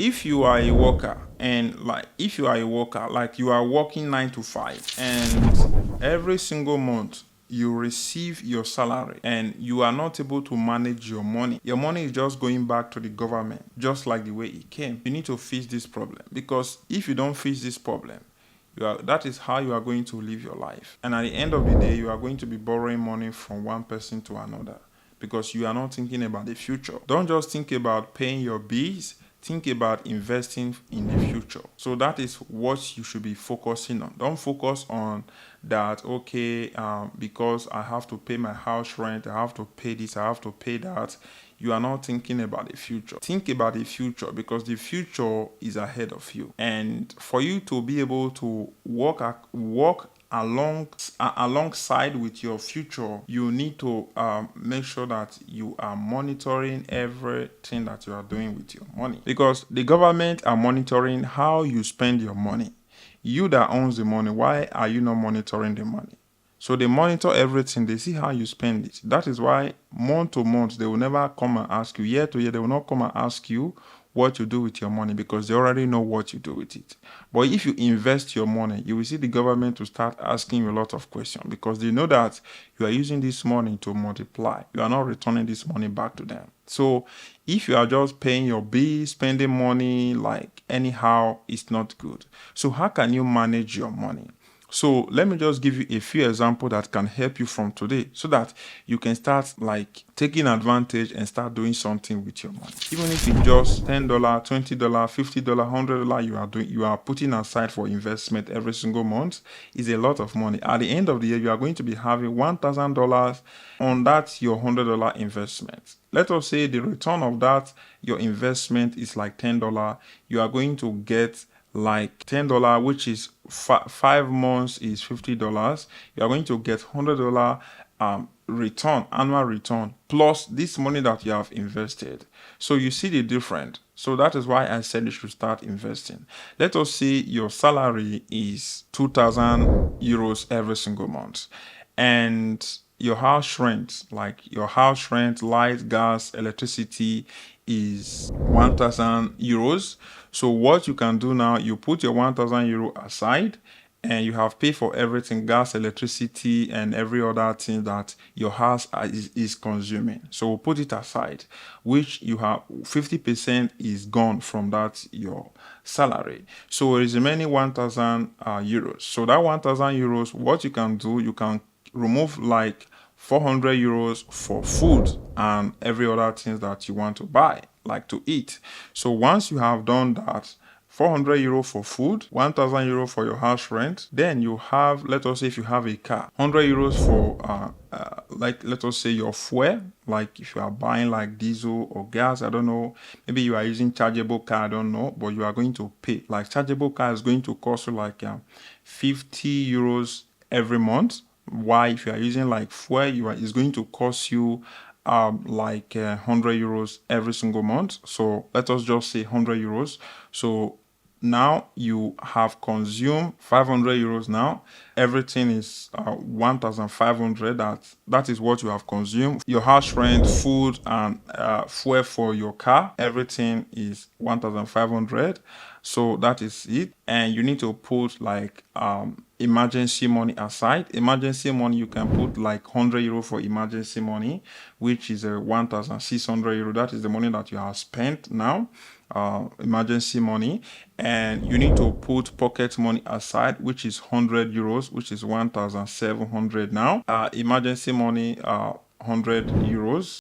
if you are a worker and like if you are a worker, like you are working 9 to 5, and every single month you receive your salary and you are not able to manage your money is just going back to the government just like the way it came. You need to fix this problem, because if you don't fix this problem, that is how you are going to live your life. And at the end of the day, you are going to be borrowing money from one person to another, because you are not thinking about the future. Don't just think about paying your bills, think about investing in the future. So that is what you should be focusing on. Don't focus on that, okay, because I have to pay my house rent, I have to pay this, I have to pay that. You are not thinking about the future. Think about the future, because the future is ahead of you. And for you to be able to walk alongside with your future, you need to make sure that you are monitoring everything that you are doing with your money, because the government are monitoring how you spend your money. You that owns the money, why are you not monitoring the money? So they monitor everything. They see how you spend it. That is why month to month, they will never come and ask you. Year to year, they will not come and ask you what you do with your money, because they already know what you do with it. But if you invest your money, you will see the government to start asking you a lot of questions, because they know that you are using this money to multiply. You are not returning this money back to them. So if you are just paying your bills, spending money like anyhow, it's not good. So how can you manage your money? So let me just give you a few examples that can help you from today, so that you can start like taking advantage and start doing something with your money. Even if it's just $10, $20, $50, $100 you are putting aside for investment every single month, is a lot of money. At the end of the year, you are going to be having $1,000 on that your $100 investment. Let us say the return of that your investment is like $10. You are going to get like $10, which is 5 months is $50. You are going to get $100 return, annual return, plus this money that you have invested. So you see the difference. So that is why I said you should start investing. Let us say your salary is 2,000 euros every single month, and your house rent, light, gas, electricity, is 1,000 euros. So what you can do now, you put your 1,000 euro aside, and you have paid for everything, gas, electricity, and every other thing that your house is consuming. So we'll put it aside, which you have 50% is gone from that your salary. So it is remaining 1,000 euros. So that 1,000 euros, what you can do, you can remove like 400 euros for food and every other things that you want to buy, like to eat. So once you have done that, 400 euro for food, 1,000 euro for your house rent, then you have, let us say if you have a car, 100 euros for like let us say your fuel, like if you are buying like diesel or gas, I don't know, maybe you are using chargeable car, I don't know, but you are going to pay, like chargeable car is going to cost you like 50 euros every month. Why, if you are using like fuel, it's going to cost you like 100 euros every single month. So let us just say 100 euros. So now you have consumed 500 euros. Now everything is 1,500. That is what you have consumed. Your house rent, food, and fuel for your car, everything is 1,500. So that is it. And you need to put like emergency money aside. Emergency money, you can put like 100 euro for emergency money, which is 1,600 euro. That is the money that you have spent now, emergency money. And you need to put pocket money aside, which is 100 euros, which is 1,700 now. Emergency money, 100 euros.